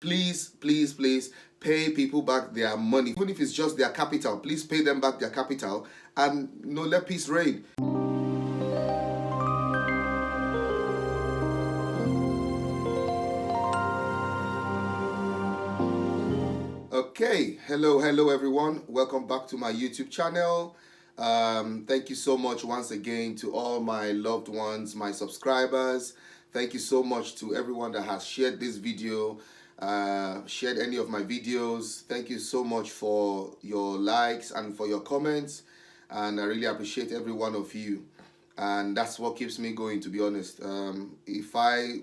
Please, please, please pay people back their money. Even if it's just their capital, please pay them back their capital and let peace reign. Okay, hello everyone. Welcome back to my YouTube channel. Thank you so much once again to all my loved ones, my subscribers. Thank you so much to everyone that has shared this video, shared any of my videos. Thank you so much for your likes and for your comments, and I really appreciate every one of you. And that's what keeps me going, to be honest. If I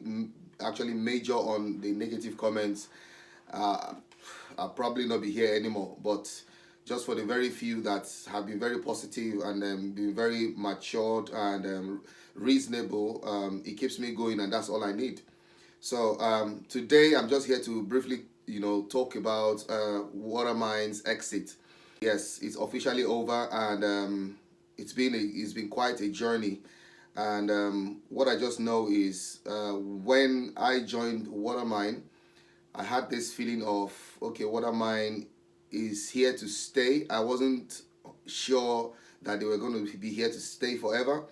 actually major on the negative comments, uh, I'll probably not be here anymore. But just for the very few that have been very positive and been very matured and reasonable, it keeps me going, and that's all I need. So today I'm just here to briefly, talk about Watermine's exit. Yes, it's officially over, and it's been quite a journey. And what I just know is when I joined Watermine, I had this feeling of, okay, Watermine is here to stay. I wasn't sure that they were going to be here to stay forever.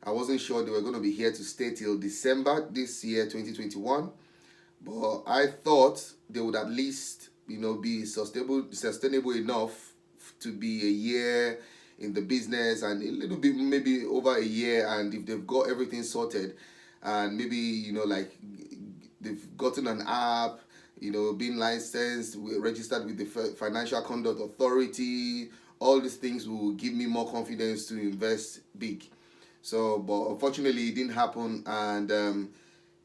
I wasn't sure they were going to be here to stay till December this year, 2021. But I thought they would at least, be sustainable enough to be a year in the business, and a little bit maybe over a year. And if they've got everything sorted, and maybe like they've gotten an app, being licensed, registered with the Financial Conduct Authority, all these things will give me more confidence to invest big. So, but unfortunately, it didn't happen, and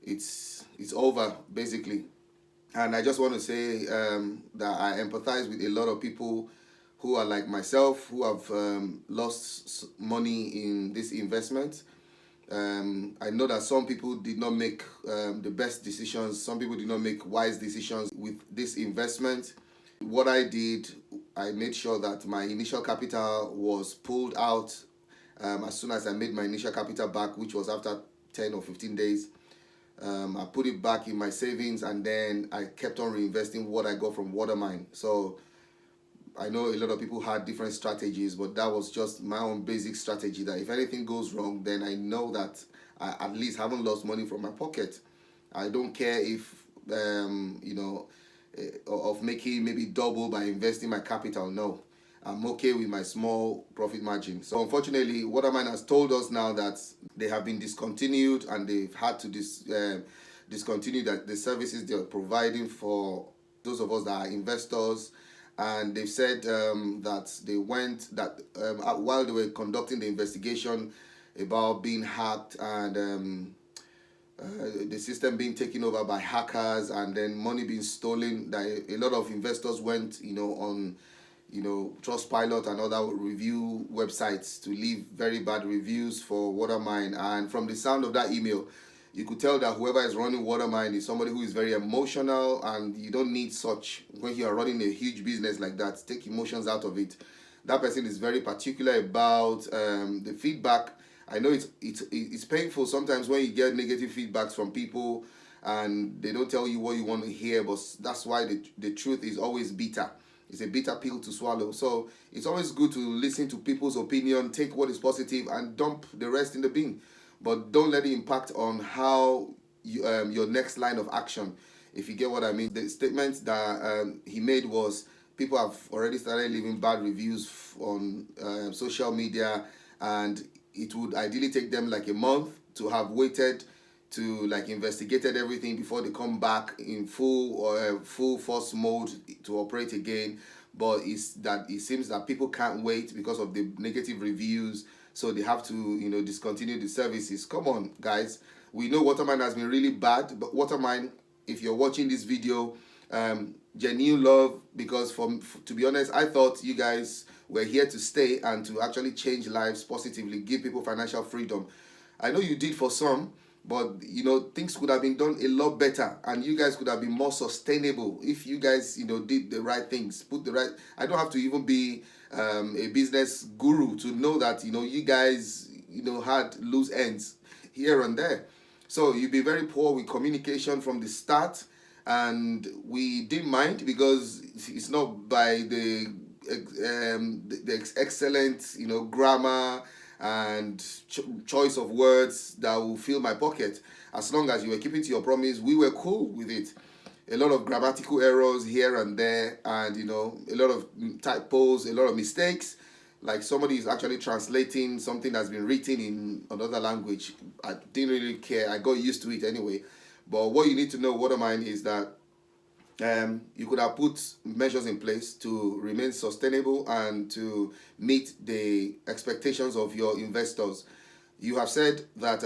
it's over basically. And I just want to say that I empathize with a lot of people who are like myself, who have lost money in this investment. I know that some people did not make the best decisions. Some people did not make wise decisions with this investment. What I did, I made sure that my initial capital was pulled out as soon as I made my initial capital back, which was after 10 or 15 days. I put it back in my savings, and then I kept on reinvesting what I got from Watermine. So I know a lot of people had different strategies, but that was just my own basic strategy, that if anything goes wrong, then I know that I at least haven't lost money from my pocket. I don't care if, of making maybe double by investing my capital. No, I'm okay with my small profit margin. So unfortunately, Watermine has told us now that they have been discontinued, and they've had to discontinue the services they're providing for those of us that are investors. And they've said while they were conducting the investigation about being hacked, and the system being taken over by hackers, and then money being stolen, that a lot of investors went on Trustpilot and other review websites to leave very bad reviews for Watermine. And from the sound of that email, you could tell that whoever is running Watermine is somebody who is very emotional, and you don't need such when you are running a huge business like that. Take emotions out of it. That person is very particular about the feedback. I know it's painful sometimes when you get negative feedbacks from people and they don't tell you what you want to hear, but that's why the truth is always bitter. It's a bitter pill to swallow. So it's always good to listen to people's opinion, take what is positive, and dump the rest in the bin. But don't let it impact on how your next line of action, if you get what I mean. The statement that he made was, people have already started leaving bad reviews on social media, and it would ideally take them like a month to have waited to like investigated everything before they come back in full force mode to operate again. But it seems that people can't wait because of the negative reviews, so they have to discontinue the services. Come on, guys. We know Watermine has been really bad, but Watermine, if you're watching this video, genuine love, because to be honest, I thought you guys were here to stay and to actually change lives positively, give people financial freedom. I know you did for some, but things could have been done a lot better, and you guys could have been more sustainable if you guys did the right things. I don't have to even be a business guru to know that you guys had loose ends here and there. So you've been very poor with communication from the start, and we didn't mind because it's not by the excellent, grammar and choice of words that will fill my pocket. As long as you were keeping to your promise, we were cool with it. A lot of grammatical errors here and there, and a lot of typos, a lot of mistakes. Like somebody is actually translating something that's been written in another language. I didn't really care. I got used to it anyway. But what you need to know, Watermine, is that you could have put measures in place to remain sustainable and to meet the expectations of your investors. You have said that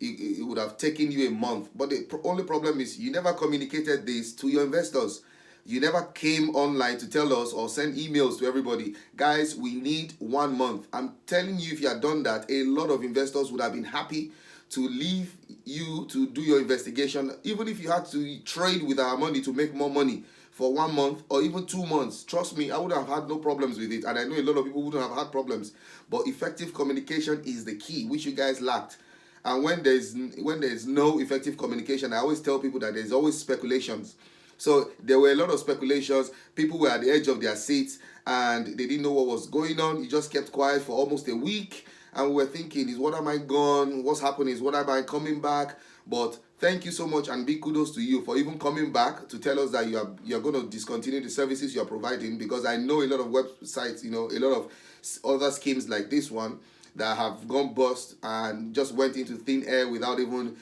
it would have taken you a month, but the only problem is you never communicated this to your investors. You never came online to tell us or send emails to everybody. Guys, we need 1 month. I'm telling you, if you had done that, a lot of investors would have been happy to leave you to do your investigation, even if you had to trade with our money to make more money for 1 month or even 2 months. Trust me, I would have had no problems with it, and I know a lot of people wouldn't have had problems. But effective communication is the key, which you guys lacked. And when there's no effective communication, I always tell people that there's always speculations. So there were a lot of speculations. People were at the edge of their seats and they didn't know what was going on. You just kept quiet for almost a week, and we were thinking, is Watermine gone? What's happening? Is Watermine coming back? But thank you so much, and big kudos to you for even coming back to tell us that you're going to discontinue the services you're providing, because I know a lot of websites, a lot of other schemes like this one that have gone bust and just went into thin air without even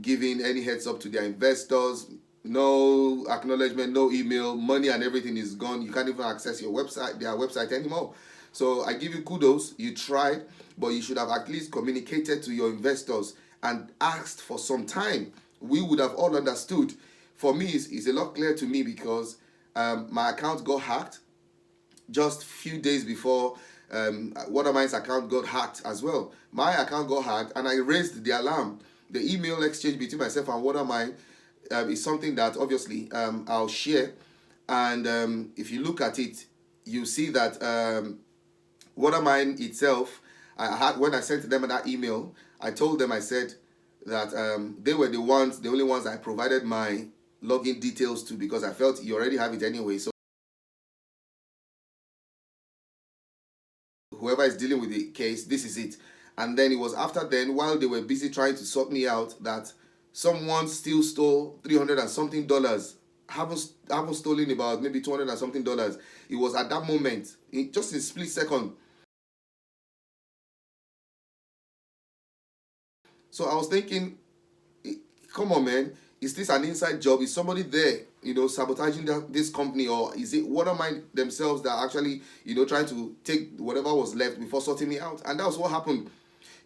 giving any heads up to their investors. No acknowledgement, no email, money and everything is gone. You can't even access their website anymore. So I give you kudos. You tried, but you should have at least communicated to your investors and asked for some time. We would have all understood. For me, it's a lot clearer to me because my account got hacked just few days before Watermine's account got hacked as well. My account got hacked and I raised the alarm. The email exchange between myself and Watermine is something that obviously I'll share. And if you look at it, you see that Watermine itself, when I sent them that email, I told them, I said that they were the only ones I provided my login details to, because I felt you already have it anyway. So whoever is dealing with the case, this is it. And then it was after then, while they were busy trying to sort me out, that someone still stole $300 and something dollars. Haven't stolen about maybe $200 and something dollars. It was at that moment, just in split second. So I was thinking, come on, man, is this an inside job? Is somebody there, sabotaging this company, or is it Watermine themselves that are actually, trying to take whatever was left before sorting me out? And that was what happened.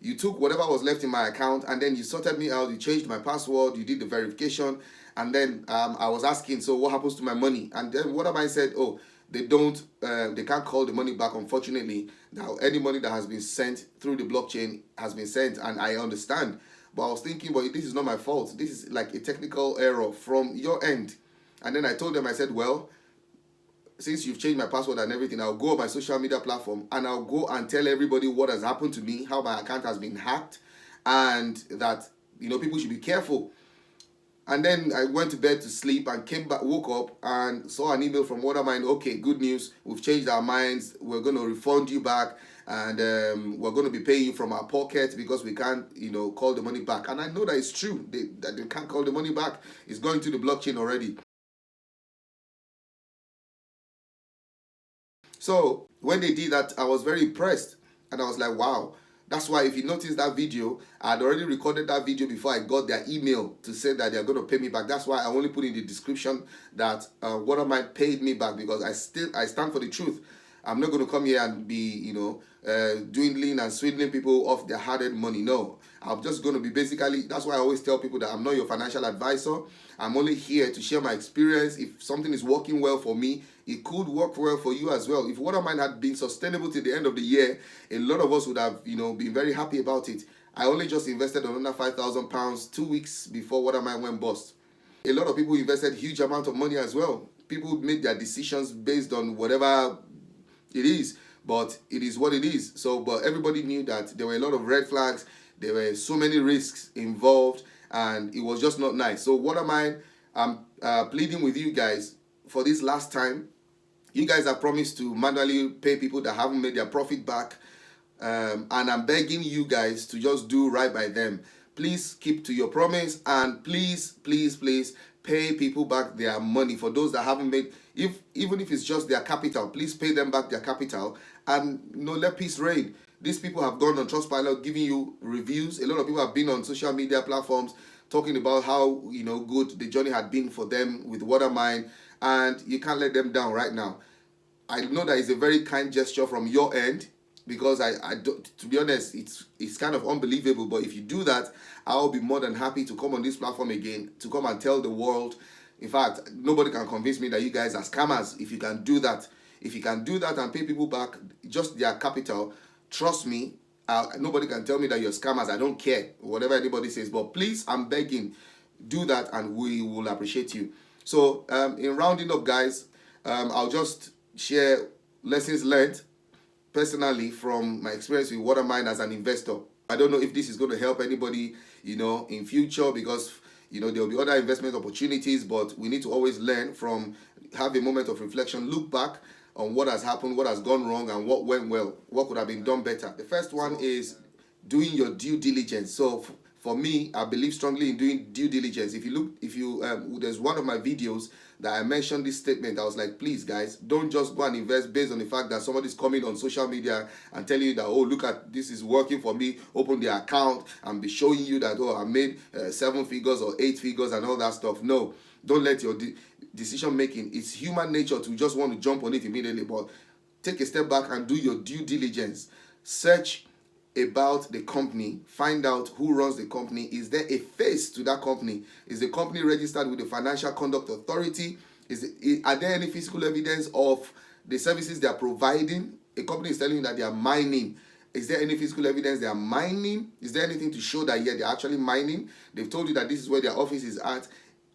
You took whatever was left in my account and then you sorted me out. You changed my password. You did the verification, and then I was asking, so what happens to my money? And then Watermine said, oh, they can't call the money back, unfortunately. Now any money that has been sent through the blockchain has been sent, and I understand. But I was thinking, but this is not my fault. This is like a technical error from your end. And then I told them, I said, well, since you've changed my password and everything, I'll go on my social media platform and I'll go and tell everybody what has happened to me, how my account has been hacked, and that, people should be careful. And then I went to bed to sleep and came back, woke up and saw an email from Watermine. Okay, good news. We've changed our minds. We're going to refund you back, and we're going to be paying you from our pocket because we can't, call the money back. And I know that it's true. That they can't call the money back. It's going to the blockchain already. So when they did that, I was very impressed, and I was like, wow. That's why if you notice that video, I had already recorded that video before I got their email to say that they're going to pay me back. That's why I only put in the description that Watermine paid me back, because I stand for the truth. I'm not going to come here and be, dwindling and swindling people off their hard-earned money. No, I'm just going to be that's why I always tell people that I'm not your financial advisor. I'm only here to share my experience. If something is working well for me, it could work well for you as well. If Watermine had been sustainable till the end of the year, a lot of us would have, been very happy about it. I only just invested another £5,000 2 weeks before Watermine went bust. A lot of people invested huge amount of money as well. People made their decisions based on whatever it is, but it is what it is. So, but everybody knew that there were a lot of red flags. There were so many risks involved, and it was just not nice. So Watermine, I'm pleading with you guys for this last time. You guys have promised to manually pay people that haven't made their profit back. And I'm begging you guys to just do right by them. Please keep to your promise, and please, please, please pay people back their money. For those that haven't made, even if it's just their capital, please pay them back their capital, and let peace reign. These people have gone on Trustpilot giving you reviews. A lot of people have been on social media platforms talking about how good the journey had been for them with Watermine, and you can't let them down right now. I know that it's a very kind gesture from your end, because I don't, to be honest, it's kind of unbelievable. But if you do that, I'll be more than happy to come on this platform again to come and tell the world. In fact, nobody can convince me that you guys are scammers if you can do that. If you can do that and pay people back just their capital, trust me, nobody can tell me that you're scammers. I don't care whatever anybody says. But please, I'm begging, do that and we will appreciate you. So in rounding up, guys, I'll just share lessons learned personally from my experience with Watermine as an investor. I don't know if this is going to help anybody, in future, because there will be other investment opportunities, but we need to always learn from, have a moment of reflection, look back on what has happened, what has gone wrong, and what went well, what could have been done better. The first one is doing your due diligence. So for me, I believe strongly in doing due diligence. If you there's one of my videos that I mentioned this statement. I was like, please guys, don't just go and invest based on the fact that somebody's coming on social media and telling you that, oh, look at this, is working for me, open the account, and be showing you that, oh, I made 7 figures or 8 figures and all that stuff. No, don't let your decision making, it's human nature to just want to jump on it immediately. But take a step back and do your due diligence. Search about the company, find out who runs the company. Is there a face to that company? Is the company registered with the Financial Conduct Authority? Are there any physical evidence of the services they are providing? A company is telling you that they are mining. Is there any physical evidence they are mining? Is there anything to show that, yeah, they're actually mining? They've told you that this is where their office is at.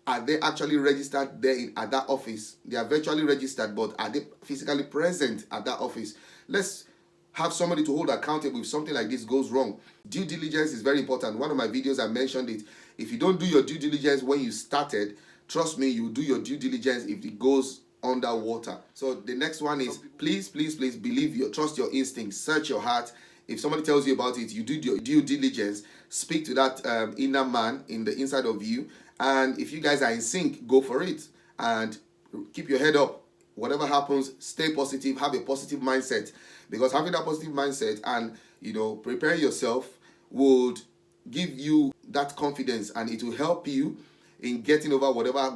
Are they actually registered there at that office? They are virtually registered, but are they physically present at that office? Let's have somebody to hold accountable if something like this goes wrong. Due diligence is very important. One of my videos, I mentioned it. If you don't do your due diligence when you started, trust me, you do your due diligence if it goes underwater. So the next one is, please, please, please trust your instincts, search your heart. If somebody tells you about it, you do your due diligence, speak to that inner man in the inside of you. And if you guys are in sync, go for it and keep your head up. Whatever happens, stay positive, have a positive mindset, because having that positive mindset and prepare yourself would give you that confidence, and it will help you in getting over whatever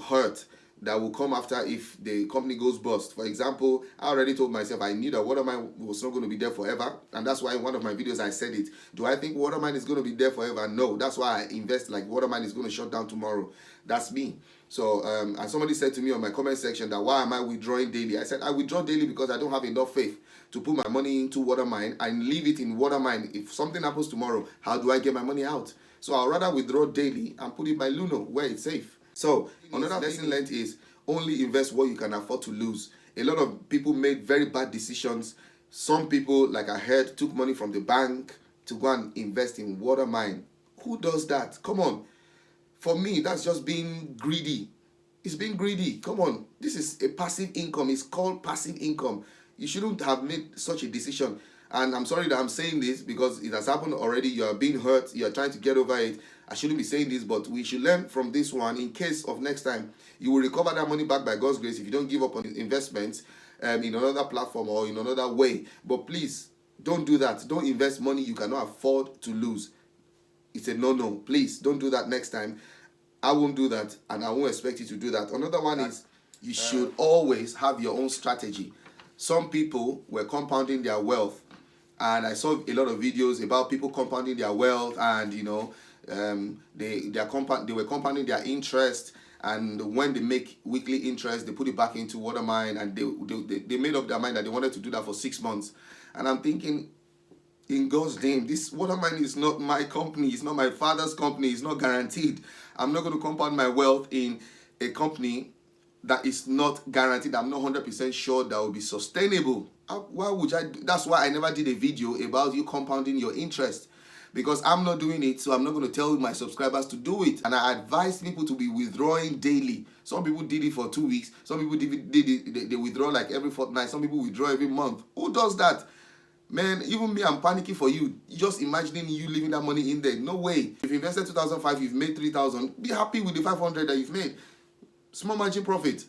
hurt that will come after if the company goes bust. For example, I already told myself I knew that Watermine was not going to be there forever, and that's why in one of my videos I said it. Do I think Watermine is going to be there forever? No. That's why I invest like Watermine is going to shut down tomorrow. That's me. So and somebody said to me on my comment section that why am I withdrawing daily? I said I withdraw daily because I don't have enough faith to put my money into Watermine and leave it in Watermine. If something happens tomorrow, how do I get my money out? So I'll rather withdraw daily and put it by Luno where it's safe. So another lesson learned is only invest what you can afford to lose. A lot of people made very bad decisions. Some people, like I heard, took money from the bank to go and invest in Watermine. Who does that? Come on. For me, that's just being greedy. It's being greedy. Come on. This is a passive income. It's called passive income. You shouldn't have made such a decision. And I'm sorry that I'm saying this because it has happened already. You are being hurt. You are trying to get over it. I shouldn't be saying this, but we should learn from this one in case of next time. You will recover that money back by God's grace if you don't give up on investments in another platform or in another way. But please, don't do that. Don't invest money you cannot afford to lose. It's a no-no. Please, don't do that next time. I won't do that, and I won't expect you to do that. Another one is you should always have your own strategy. Some people were compounding their wealth, and I saw a lot of videos about people compounding their wealth, and they were compounding their interest, and when they make weekly interest, they put it back into Watermine, and they made up their mind that they wanted to do that for 6 months. And I'm thinking, in God's name, this Watermine is not my company. It's not my father's company. It's not guaranteed. I'm not going to compound my wealth in a company that is not guaranteed. I'm not 100% sure that will be sustainable. Why would I? That's why I never did a video about you compounding your interest. because I'm not doing it, so I'm not going to tell my subscribers to do it. And I advise people to be withdrawing daily. Some people did it for 2 weeks. Some people did it, they withdraw like every fortnight. Some people withdraw every month. Who does that? Man, even me, I'm panicking for you. Just imagining you leaving that money in there. No way. If you invested 2005, you've made 3,000. Be happy with the 500 that you've made. Small margin profit.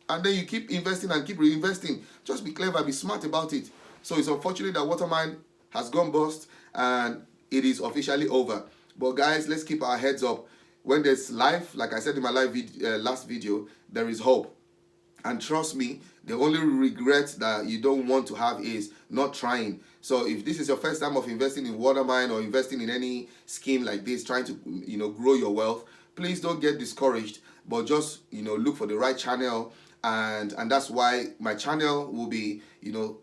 And then you keep investing and keep reinvesting. Just be clever, be smart about it. So it's unfortunate that Watermine has gone bust and it is officially over. But guys, let's keep our heads up. When there's life, like I said in my last video, there is hope. And trust me, the only regret that you don't want to have is not trying. So if this is your first time of investing in Watermine or investing in any scheme like this, trying to grow your wealth, please don't get discouraged, but just look for the right channel. And that's why my channel will be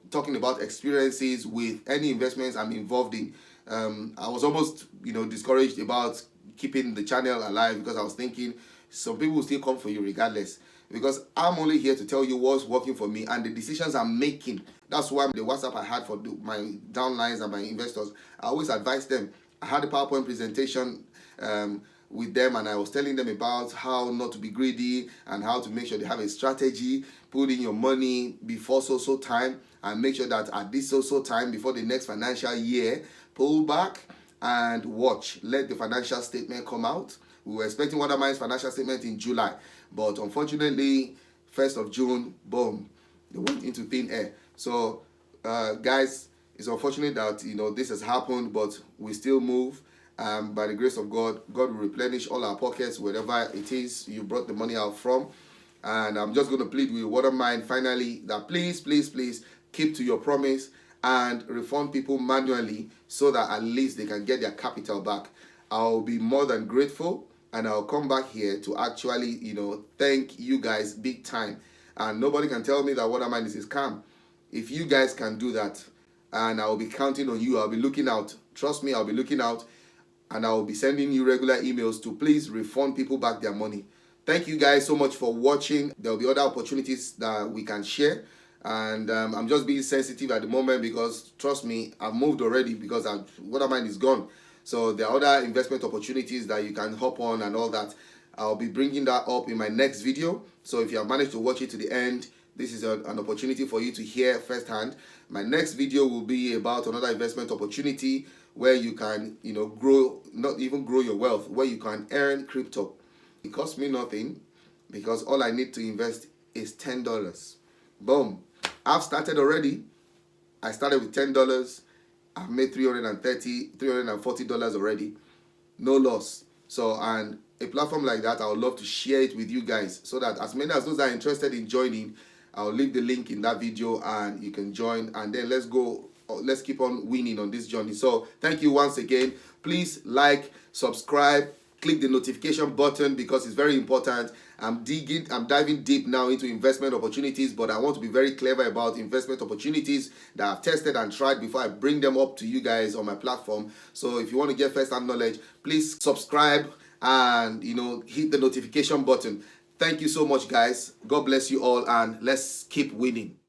talking about experiences with any investments I'm involved in. I was almost discouraged about keeping the channel alive because I was thinking some people will still come for you regardless, because I'm only here to tell you what's working for me and the decisions I'm making. That's why the WhatsApp I had for my downlines and my investors, I always advise them. I had a PowerPoint presentation with them, and I was telling them about how not to be greedy and how to make sure they have a strategy. Put in your money before so time, and make sure that at this so time before the next financial year, pull back and watch. Let the financial statement come out. We were expecting Watermine's financial statement in July, but unfortunately 1st of June, boom, they went into thin air. So guys, it's unfortunate that this has happened, but we still move. By the grace of God, God will replenish all our pockets, wherever it is you brought the money out from. And I'm just going to plead with Watermine finally that please keep to your promise and refund people manually, so that at least they can get their capital back. I'll be more than grateful, and I'll come back here to actually thank you guys big time. And nobody can tell me that Watermine is a scam. If you guys can do that, and I'll be counting on you, I'll be looking out. Trust me, I'll be looking out. And I will be sending you regular emails to please refund people back their money. Thank you guys so much for watching. There will be other opportunities that we can share. And I'm just being sensitive at the moment because, trust me, I've moved already because Watermine is gone. So there are other investment opportunities that you can hop on and all that. I'll be bringing that up in my next video. So if you have managed to watch it to the end, this is an opportunity for you to hear firsthand. My next video will be about another investment opportunity where you can, grow, not even grow your wealth, where you can earn crypto. It costs me nothing because all I need to invest is $10. Boom. I've started already. I started with $10. I've made $340 already. No loss. So, and a platform like that, I would love to share it with you guys so that as many as those that are interested in joining, I'll leave the link in that video and you can join, and then let's keep on winning on this journey. So thank you once again. Please like, subscribe, click the notification button because it's very important. I'm diving deep now into investment opportunities, but I want to be very clever about investment opportunities that I've tested and tried before I bring them up to you guys on my platform. So if you want to get first-hand knowledge, please subscribe and hit the notification button. Thank you so much, guys. God bless you all, and let's keep winning.